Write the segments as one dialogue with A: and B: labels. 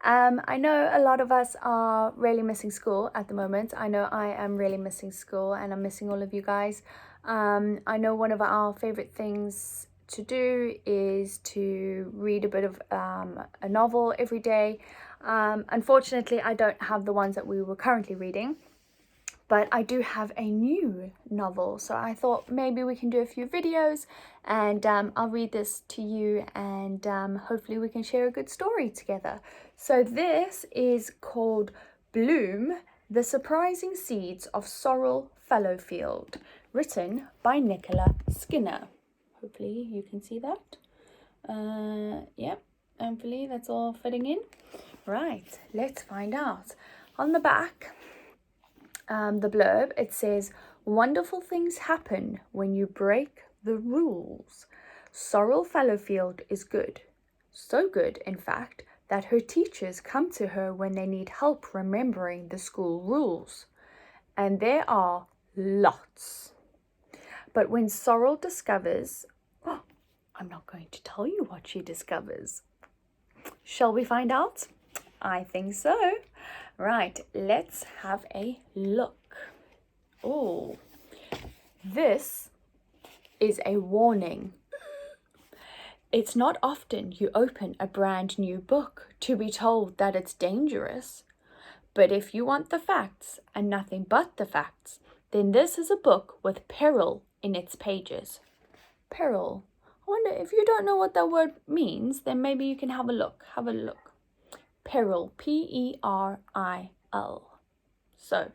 A: I know a lot of us are really missing school at the moment. I know I am really missing school and I'm missing all of you guys. I know one of our favorite things to do is to read a bit of a novel every day. Unfortunately, I don't have the ones that we were currently reading, but I do have a new novel, so I thought maybe we can do a few videos and I'll read this to you, and hopefully we can share a good story together. So this is called Bloom, The Surprising Seeds of Sorrel Fallowfield, written by Nicola Skinner. Hopefully you can see that. Yep, hopefully that's all fitting in. Right, let's find out. On the back, the blurb, it says, "Wonderful things happen when you break the rules. Sorrel Fallowfield is good. So good, in fact, that her teachers come to her when they need help remembering the school rules. And there are lots. But when Sorrel discovers..." Oh, I'm not going to tell you what she discovers. Shall we find out? I think so. Right, let's have a look. Oh, this is a warning. It's not often you open a brand new book to be told that it's dangerous. But if you want the facts and nothing but the facts, then this is a book with peril in its pages. Peril. I wonder if you don't know what that word means, then maybe you can have a look. Have a look. Peril, Peril. So,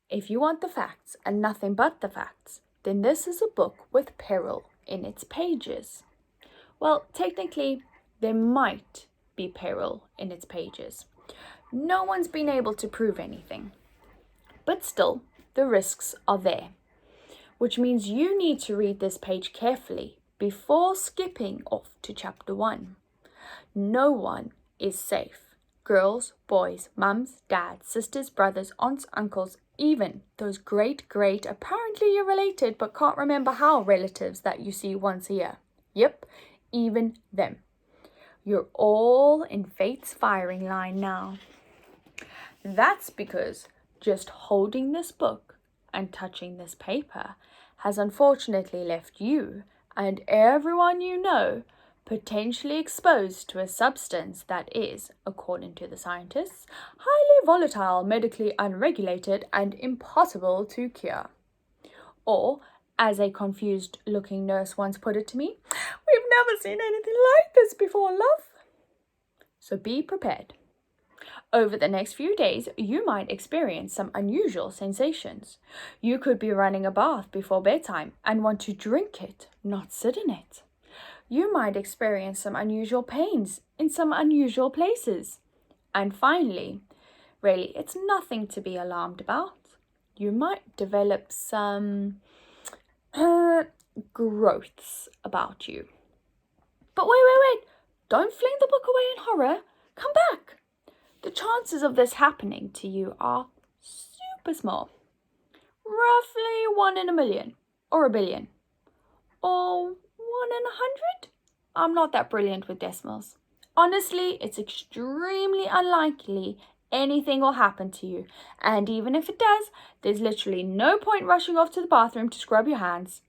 A: if you want the facts and nothing but the facts, then this is a book with peril in its pages. Well, technically, there might be peril in its pages. No one's been able to prove anything. But still, the risks are there, which means you need to read this page carefully before skipping off to chapter 1. No one is safe. Girls, boys, mums, dads, sisters, brothers, aunts, uncles, even those great, apparently you're related but can't remember how relatives that you see once a year. Yep, even them. You're all in fate's firing line now. That's because just holding this book and touching this paper has unfortunately left you and everyone you know potentially exposed to a substance that is, according to the scientists, highly volatile, medically unregulated, and impossible to cure. Or, as a confused-looking nurse once put it to me, "We've never seen anything like this before, love." So be prepared. Over the next few days, you might experience some unusual sensations. You could be running a bath before bedtime and want to drink it, not sit in it. You might experience some unusual pains in some unusual places. And finally, really, it's nothing to be alarmed about. You might develop some growths about you. But wait. Don't fling the book away in horror. Come back. The chances of this happening to you are super small. Roughly 1 in a million, or a billion, or 1 in 100? I'm not that brilliant with decimals. Honestly, it's extremely unlikely anything will happen to you. And even if it does, there's literally no point rushing off to the bathroom to scrub your hands,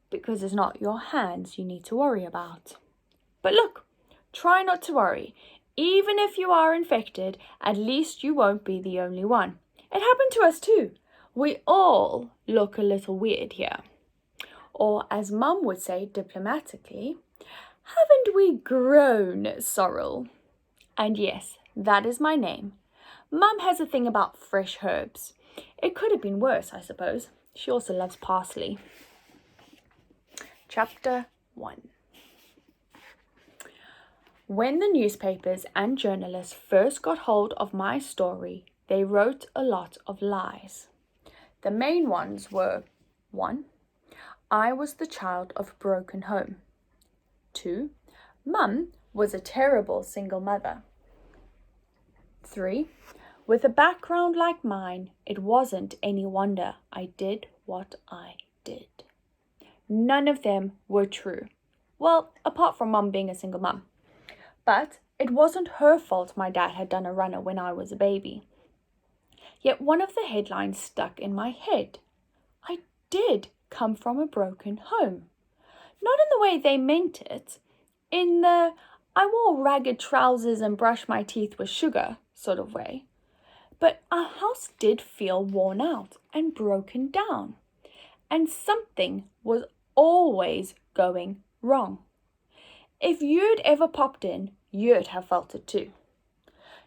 A: because it's not your hands you need to worry about. But look, try not to worry. Even if you are infected, at least you won't be the only one. It happened to us too. We all look a little weird here. Or, as Mum would say diplomatically, haven't we grown, Sorrel? And yes, that is my name. Mum has a thing about fresh herbs. It could have been worse, I suppose. She also loves parsley. Chapter 1. When the newspapers and journalists first got hold of my story, they wrote a lot of lies. The main ones were: 1. I was the child of a broken home. 2. Mum was a terrible single mother. 3. With a background like mine, it wasn't any wonder I did what I did. None of them were true. Well, apart from Mum being a single mum. But It wasn't her fault my dad had done a runner when I was a baby. Yet one of the headlines stuck in my head. I did come from a broken home. Not in the way they meant it, in the I wore ragged trousers and brushed my teeth with sugar sort of way. But our house did feel worn out and broken down, and something was always going wrong. If you'd ever popped in, you'd have felt it too.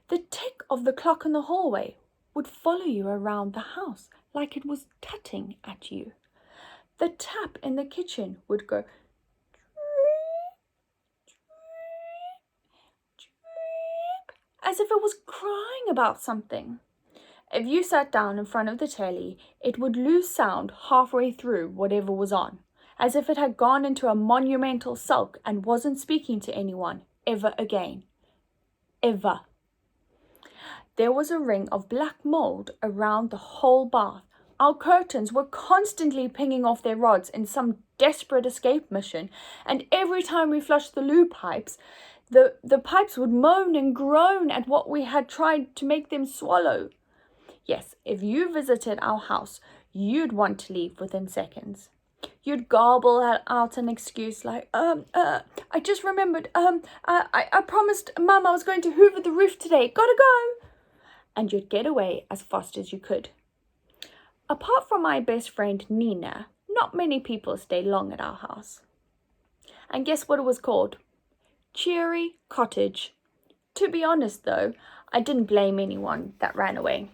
A: The tick of the clock in the hallway would follow you around the house like it was tutting at you. The tap in the kitchen would go as if it was crying about something. If you sat down in front of the telly, it would lose sound halfway through whatever was on, as if it had gone into a monumental sulk and wasn't speaking to anyone ever again. Ever. There was a ring of black mold around the whole bath. Our curtains were constantly pinging off their rods in some desperate escape mission, and every time we flushed the loo pipes, the pipes would moan and groan at what we had tried to make them swallow. Yes, if you visited our house, you'd want to leave within seconds. You'd garble out an excuse like, I just remembered, I promised Mum I was going to hoover the roof today, gotta go. And you'd get away as fast as you could. Apart from my best friend Nina, not many people stayed long at our house. And guess what it was called? Cheery Cottage. To be honest though, I didn't blame anyone that ran away,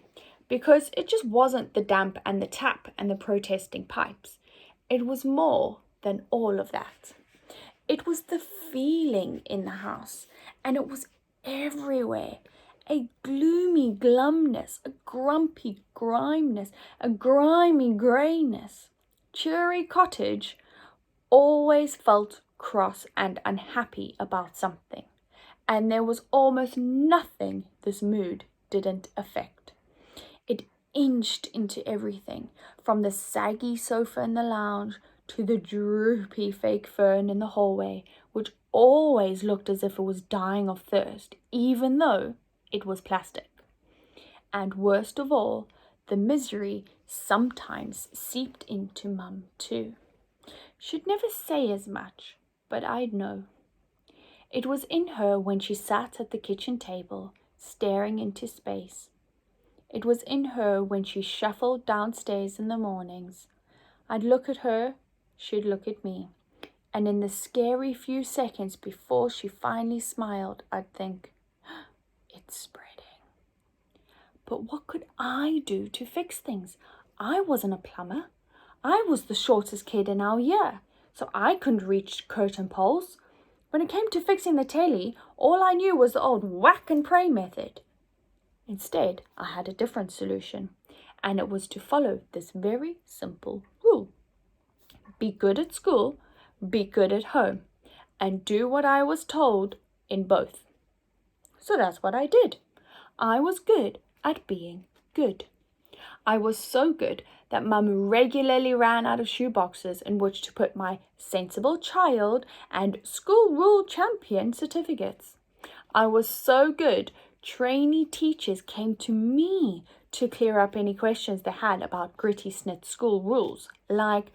A: because it just wasn't the damp and the tap and the protesting pipes. It was more than all of that. It was the feeling in the house, and it was everywhere. A gloomy glumness, a grumpy grimeness, a grimy greyness. Cheery Cottage always felt cross and unhappy about something, and there was almost nothing this mood didn't affect. It inched into everything, from the saggy sofa in the lounge to the droopy fake fern in the hallway, which always looked as if it was dying of thirst, even though it was plastic. And worst of all, the misery sometimes seeped into Mum too. She'd never say as much, but I'd know. It was in her when she sat at the kitchen table, staring into space. It was in her when she shuffled downstairs in the mornings. I'd look at her, she'd look at me, and in the scary few seconds before she finally smiled, I'd think, it's spreading. But what could I do to fix things? I wasn't a plumber. I was the shortest kid in our year, so I couldn't reach curtain poles. When it came to fixing the telly, all I knew was the old whack and pray method. Instead, I had a different solution, and it was to follow this very simple rule. Be good at school, be good at home, and do what I was told in both. So that's what I did. I was good at being good. I was so good that Mum regularly ran out of shoeboxes in which to put my sensible child and school rule champion certificates. I was so good, trainee teachers came to me to clear up any questions they had about Gritty Snit school rules, like,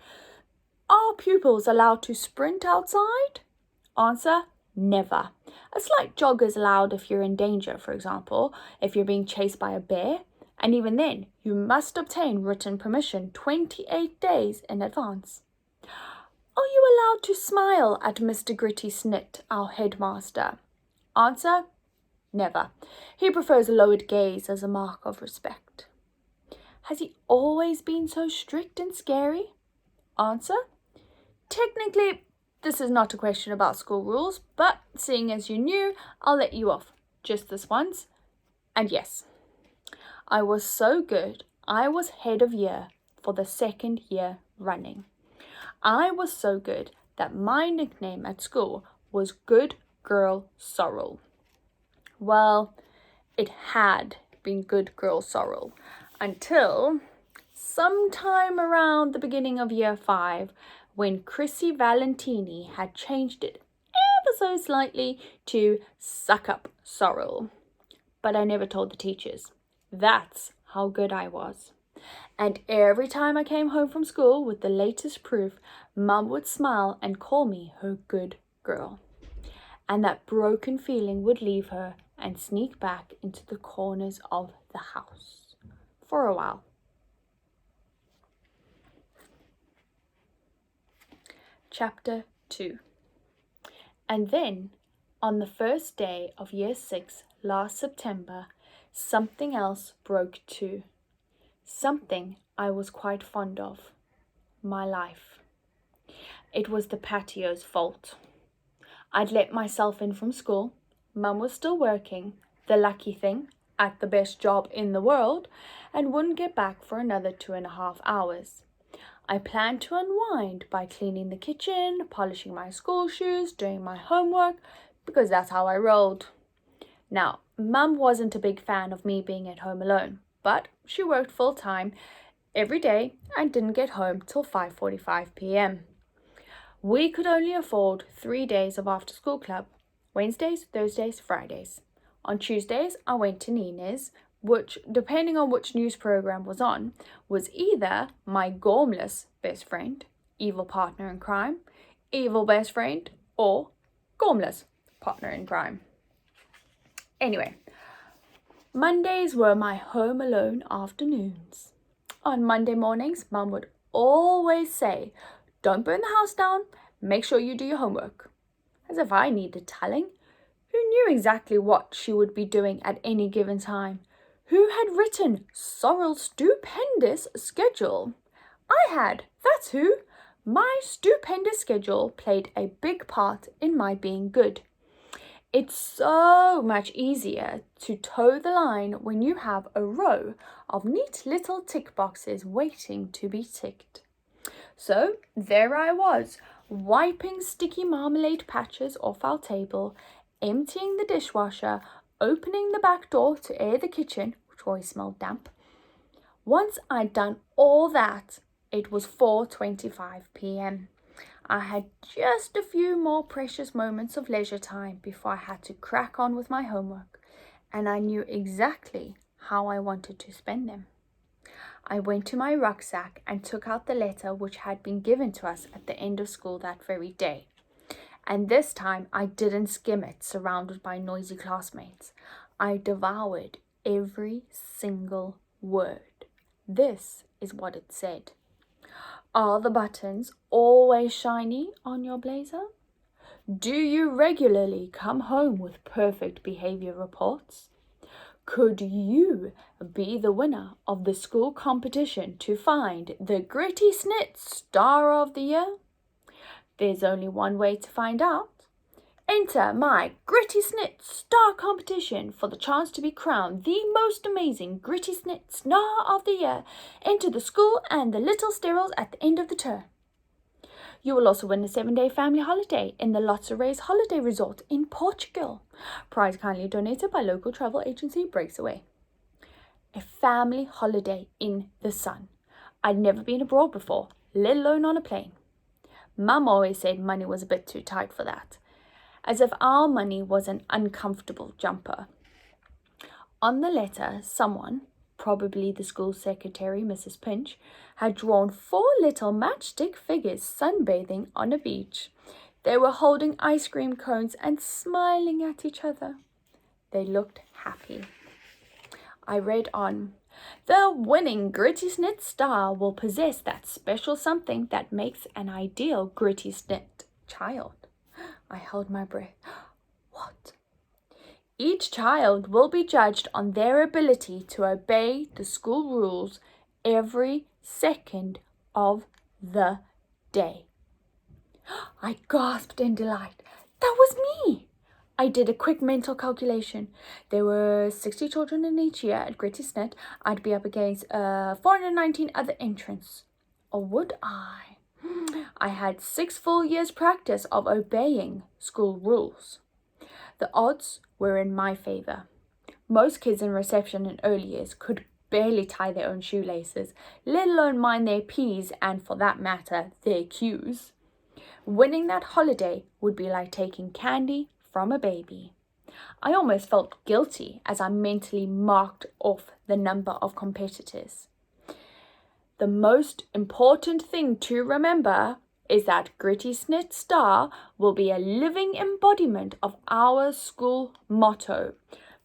A: are pupils allowed to sprint outside? Answer, never. It's like joggers allowed if you're in danger, for example, if you're being chased by a bear. And even then, you must obtain written permission 28 days in advance. Are you allowed to smile at Mr. Gritty Snit, our headmaster? Answer, never. He prefers a lowered gaze as a mark of respect. Has he always been so strict and scary? Answer, technically, this is not a question about school rules, but seeing as you knew, I'll let you off just this once. And yes, I was so good, I was head of year for the second year running. I was so good that my nickname at school was Good Girl Sorrel. Well, it had been Good Girl Sorrel until sometime around the beginning of year 5, when Chrissy Valentini had changed it ever so slightly to suck up sorrel. But I never told the teachers. That's how good I was. And every time I came home from school with the latest proof, Mum would smile and call me her good girl. And that broken feeling would leave her and sneak back into the corners of the house for a while. Chapter 2. And then, on the first day of Year 6 last September, something else broke too. Something I was quite fond of. My life. It was the patio's fault. I'd let myself in from school. Mum was still working, the lucky thing, at the best job in the world, and wouldn't get back for another 2.5 hours. I planned to unwind by cleaning the kitchen, polishing my school shoes, doing my homework, because that's how I rolled. Now, Mum wasn't a big fan of me being at home alone, but she worked full-time every day and didn't get home till 5:45 p.m. We could only afford 3 days of after-school club, Wednesdays, Thursdays, Fridays. On Tuesdays, I went to Nina's, which, depending on which news program was on, was either my gormless best friend, evil partner in crime, evil best friend, or gormless partner in crime. Anyway, Mondays were my home alone afternoons. On Monday mornings, Mum would always say, "Don't burn the house down, make sure you do your homework." As if I needed telling. Who knew exactly what she would be doing at any given time? Who had written Sorrel's stupendous schedule? I had, that's who. My stupendous schedule played a big part in my being good. It's so much easier to toe the line when you have a row of neat little tick boxes waiting to be ticked. So there I was, wiping sticky marmalade patches off our table, emptying the dishwasher, opening the back door to air the kitchen, which always smelled damp. Once I'd done all that, it was 4:25 p.m. I had just a few more precious moments of leisure time before I had to crack on with my homework, and I knew exactly how I wanted to spend them. I went to my rucksack and took out the letter which had been given to us at the end of school that very day. And this time I didn't skim it surrounded by noisy classmates. I devoured every single word. This is what it said. Are the buttons always shiny on your blazer? Do you regularly come home with perfect behavior reports? Could you be the winner of the school competition to find the Gritty Snit Star of the Year? There's only one way to find out. Enter my Gritty Snit Star competition for the chance to be crowned the most amazing Gritty Snit Star of the Year. Enter the school and the little sterols at the end of the term. You will also win a 7-day family holiday in the Lotsa Rays Holiday Resort in Portugal. Prize kindly donated by local travel agency Breaksaway. A family holiday in the sun. I'd never been abroad before, let alone on a plane. Mum always said money was a bit too tight for that, as if our money was an uncomfortable jumper. On the letter, someone, probably the school secretary, Mrs. Pinch, had drawn 4 little matchstick figures sunbathing on a beach. They were holding ice cream cones and smiling at each other. They looked happy. I read on. The winning Gritty Snit Star will possess that special something that makes an ideal Gritty Snit child. I held my breath. What? Each child will be judged on their ability to obey the school rules every second of the day. I gasped in delight. That was me! I did a quick mental calculation. There were 60 children in each year at Gritty Snit. I'd be up against 419 other entrants. Or would I? I had 6 full years' practice of obeying school rules. The odds were in my favor. Most kids in reception in early years could barely tie their own shoelaces, let alone mind their P's and, for that matter, their Q's. Winning that holiday would be like taking candy from a baby. I almost felt guilty as I mentally marked off the number of competitors. The most important thing to remember is that Gritty Snit Star will be a living embodiment of our school motto: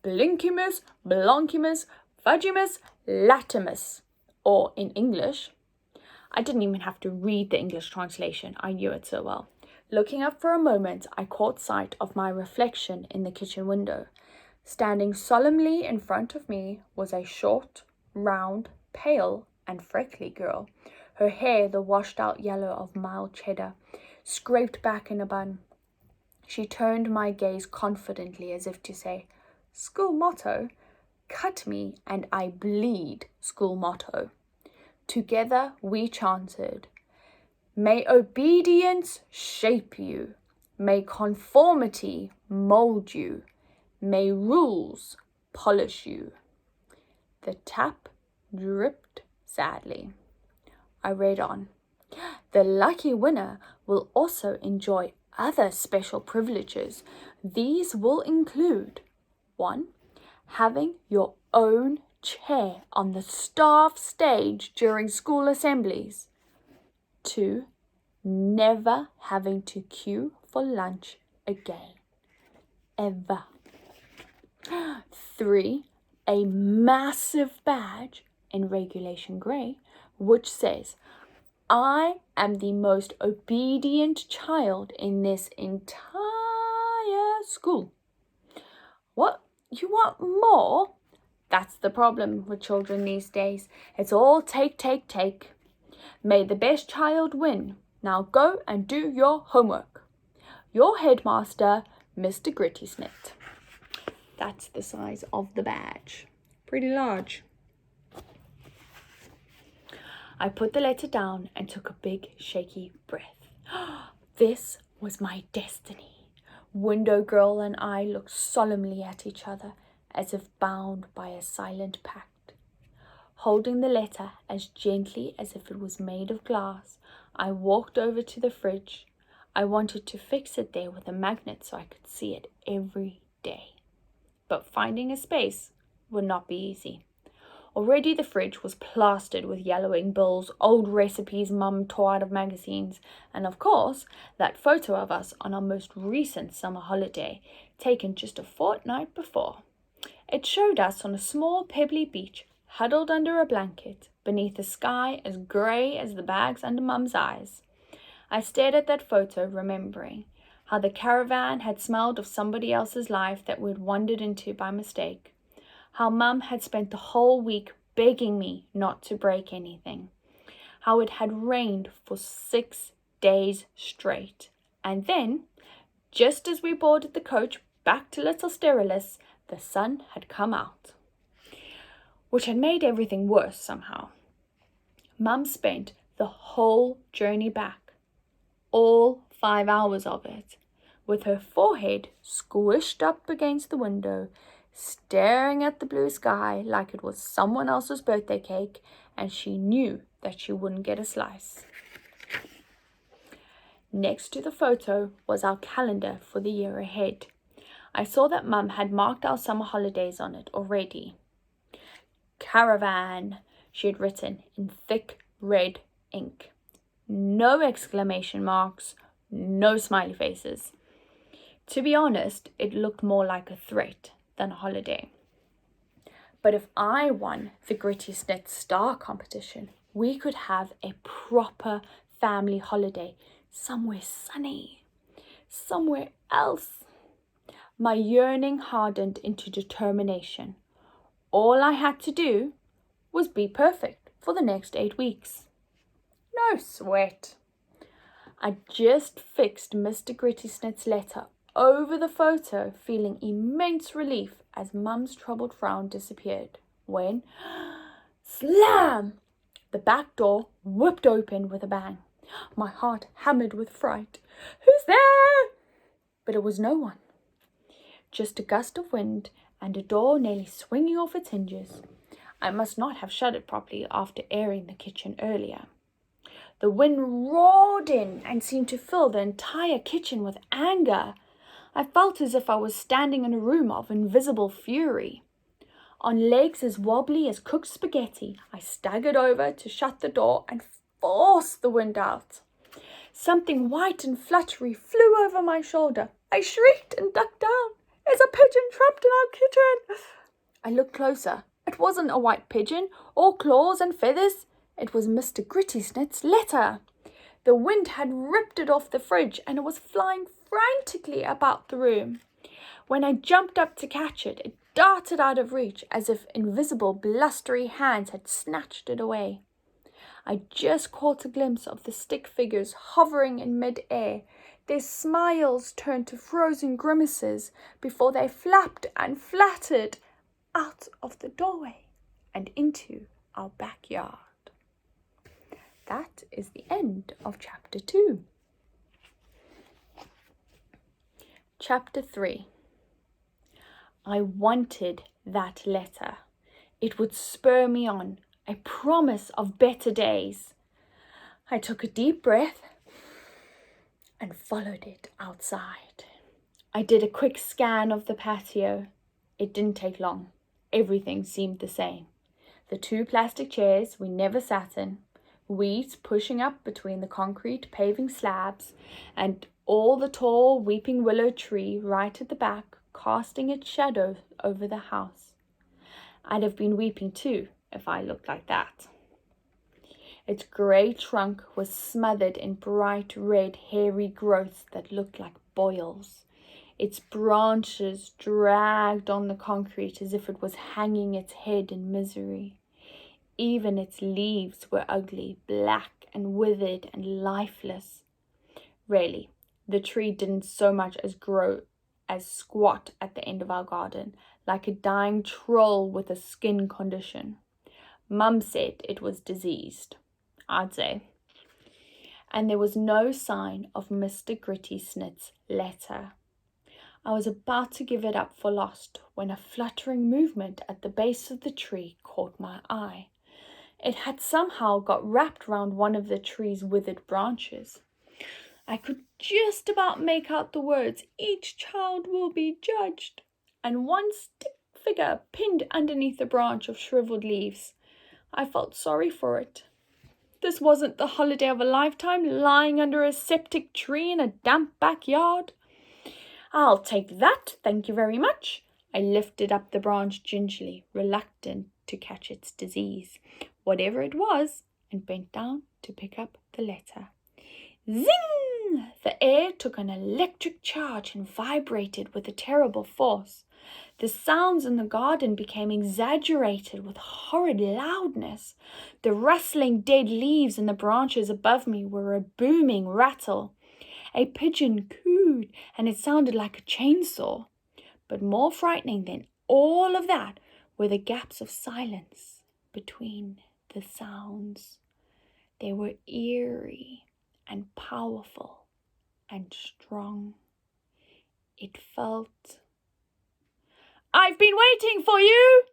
A: Blinkimus, Blonkimus, Fudgimus, Latimus. Or in English, I didn't even have to read the English translation, I knew it so well. Looking up for a moment, I caught sight of my reflection in the kitchen window. Standing solemnly in front of me was a short, round, pale, and freckly girl, her hair the washed-out yellow of mild cheddar, scraped back in a bun. She turned my gaze confidently as if to say, "School motto? Cut me and I bleed, school motto." Together we chanted, "May obedience shape you. May conformity mold you. May rules polish you." The tap dripped sadly. I read on. "The lucky winner will also enjoy other special privileges. These will include 1. Having your own chair on the staff stage during school assemblies. 2. Never having to queue for lunch again. Ever. 3. A massive badge in regulation grey which says, "I am the most obedient child in this entire school." What? You want more? That's the problem with children these days. It's all take, take, take. May the best child win. Now go and do your homework. Your headmaster, Mr. Gritty Snit. That's the size of the badge. Pretty large. I put the letter down and took a big, shaky breath. This was my destiny. Window Girl and I looked solemnly at each other, as if bound by a silent pact. Holding the letter as gently as if it was made of glass, I walked over to the fridge. I wanted to fix it there with a magnet so I could see it every day. But finding a space would not be easy. Already the fridge was plastered with yellowing bills, old recipes Mum tore out of magazines, and of course, that photo of us on our most recent summer holiday, taken just a fortnight before. It showed us on a small pebbly beach, huddled under a blanket, beneath a sky as grey as the bags under Mum's eyes. I stared at that photo, remembering how the caravan had smelled of somebody else's life that we'd wandered into by mistake. How Mum had spent the whole week begging me not to break anything. How it had rained for 6 days straight. And then, just as we boarded the coach back to Little Sterilis, the sun had come out, which had made everything worse somehow. Mum spent the whole journey back, all 5 hours of it, with her forehead squished up against the window, staring at the blue sky like it was someone else's birthday cake, and she knew that she wouldn't get a slice. Next to the photo was our calendar for the year ahead. I saw that Mum had marked our summer holidays on it already. Caravan, she had written in thick red ink. No exclamation marks, no smiley faces. To be honest, it looked more like a threat than a holiday. But if I won the Gritty Snit Star competition, we could have a proper family holiday somewhere sunny, somewhere else. My yearning hardened into determination. All I had to do was be perfect for the next 8 weeks. No sweat. I just fixed Mr. Gritty Snit's letter over the photo, feeling immense relief as Mum's troubled frown disappeared, when, slam! The back door whipped open with a bang. My heart hammered with fright. "Who's there?" But it was no one. Just a gust of wind and a door nearly swinging off its hinges. I must not have shut it properly after airing the kitchen earlier. The wind roared in and seemed to fill the entire kitchen with anger. I felt as if I was standing in a room of invisible fury. On legs as wobbly as cooked spaghetti, I staggered over to shut the door and forced the wind out. Something white and fluttery flew over my shoulder. I shrieked and ducked down. "There's a pigeon trapped in our kitchen!" I looked closer. It wasn't a white pigeon, or claws and feathers. It was Mr. Gritty Snit's letter. The wind had ripped it off the fridge and it was flying frantically about the room. When I jumped up to catch it, it darted out of reach as if invisible blustery hands had snatched it away. I just caught a glimpse of the stick figures hovering in mid-air. Their smiles turned to frozen grimaces before they flapped and flattered out of the doorway and into our backyard. That is the end of chapter 2. Chapter 3. I wanted that letter. It would spur me on, a promise of better days. I took a deep breath and followed it outside. I did a quick scan of the patio. It didn't take long. Everything seemed the same. The 2 plastic chairs we never sat in, weeds pushing up between the concrete paving slabs, and all the tall weeping willow tree right at the back, casting its shadow over the house. I'd have been weeping too if I looked like that. Its grey trunk was smothered in bright red hairy growths that looked like boils. Its branches dragged on the concrete as if it was hanging its head in misery. Even its leaves were ugly, black and withered and lifeless. Really, the tree didn't so much as grow as squat at the end of our garden, like a dying troll with a skin condition. Mum said it was diseased, I'd say. And there was no sign of Mr. Gritty Snit's letter. I was about to give it up for lost when a fluttering movement at the base of the tree caught my eye. It had somehow got wrapped round one of the tree's withered branches. I could just about make out the words, "Each child will be judged," and one stick figure pinned underneath a branch of shriveled leaves. I felt sorry for it. This wasn't the holiday of a lifetime, lying under a septic tree in a damp backyard. "I'll take that, thank you very much." I lifted up the branch gingerly, reluctant to catch its disease, whatever it was, and bent down to pick up the letter. Zing! The air took an electric charge and vibrated with a terrible force. The sounds in the garden became exaggerated with horrid loudness. The rustling dead leaves in the branches above me were a booming rattle. A pigeon cooed, and it sounded like a chainsaw. But more frightening than all of that were the gaps of silence between the sounds. They were eerie and powerful and strong. It felt... "I've been waiting for you!"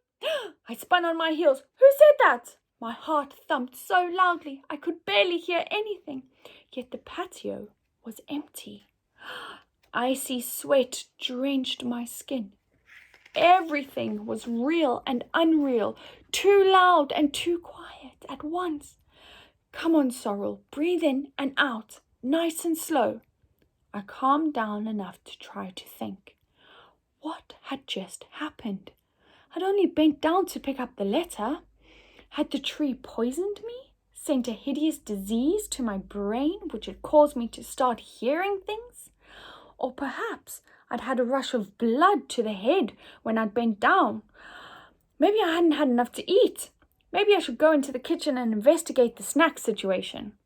A: I spun on my heels. Who said that? My heart thumped so loudly I could barely hear anything. Yet the patio was empty. Icy sweat drenched my skin. Everything was real and unreal, too loud and too quiet at once. "Come on, Sorrel, breathe in and out, nice and slow." I calmed down enough to try to think. What had just happened? I'd only bent down to pick up the letter. Had the tree poisoned me? Sent a hideous disease to my brain which had caused me to start hearing things? Or perhaps I'd had a rush of blood to the head when I'd bent down. Maybe I hadn't had enough to eat. Maybe I should go into the kitchen and investigate the snack situation.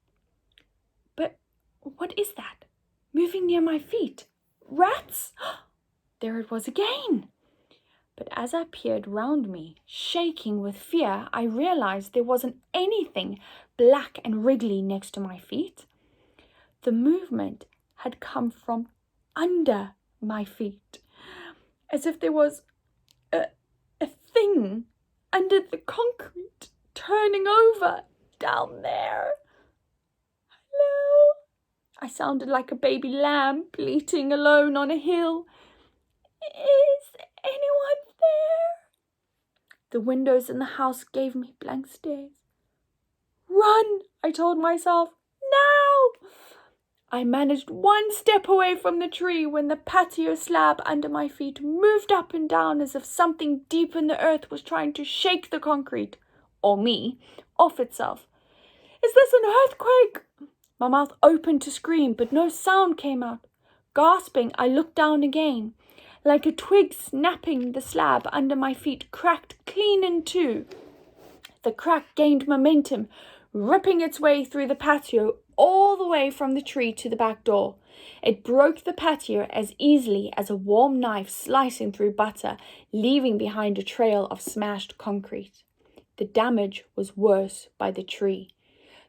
A: But what is that? Moving near my feet? Rats? There it was again. But as I peered round me, shaking with fear, I realized there wasn't anything black and wriggly next to my feet. The movement had come from under my feet, as if there was a thing under the concrete turning over down there. I sounded like a baby lamb bleating alone on a hill. Is anyone there? The windows in the house gave me blank stares. Run, I told myself. Now! I managed one step away from the tree when the patio slab under my feet moved up and down as if something deep in the earth was trying to shake the concrete, or me, off itself. Is this an earthquake? My mouth opened to scream, but no sound came out. Gasping, I looked down again. Like a twig snapping, the slab under my feet cracked clean in two. The crack gained momentum, ripping its way through the patio all the way from the tree to the back door. It broke the patio as easily as a warm knife slicing through butter, leaving behind a trail of smashed concrete. The damage was worse by the tree.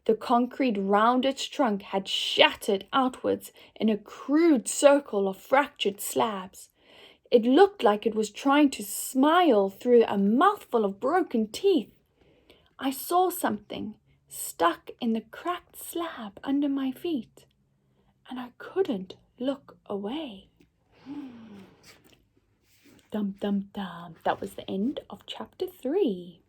A: The concrete round its trunk had shattered outwards in a crude circle of fractured slabs. It looked like it was trying to smile through a mouthful of broken teeth. I saw something stuck in the cracked slab under my feet, and I couldn't look away. Dum dum dum. That was the end of chapter 3.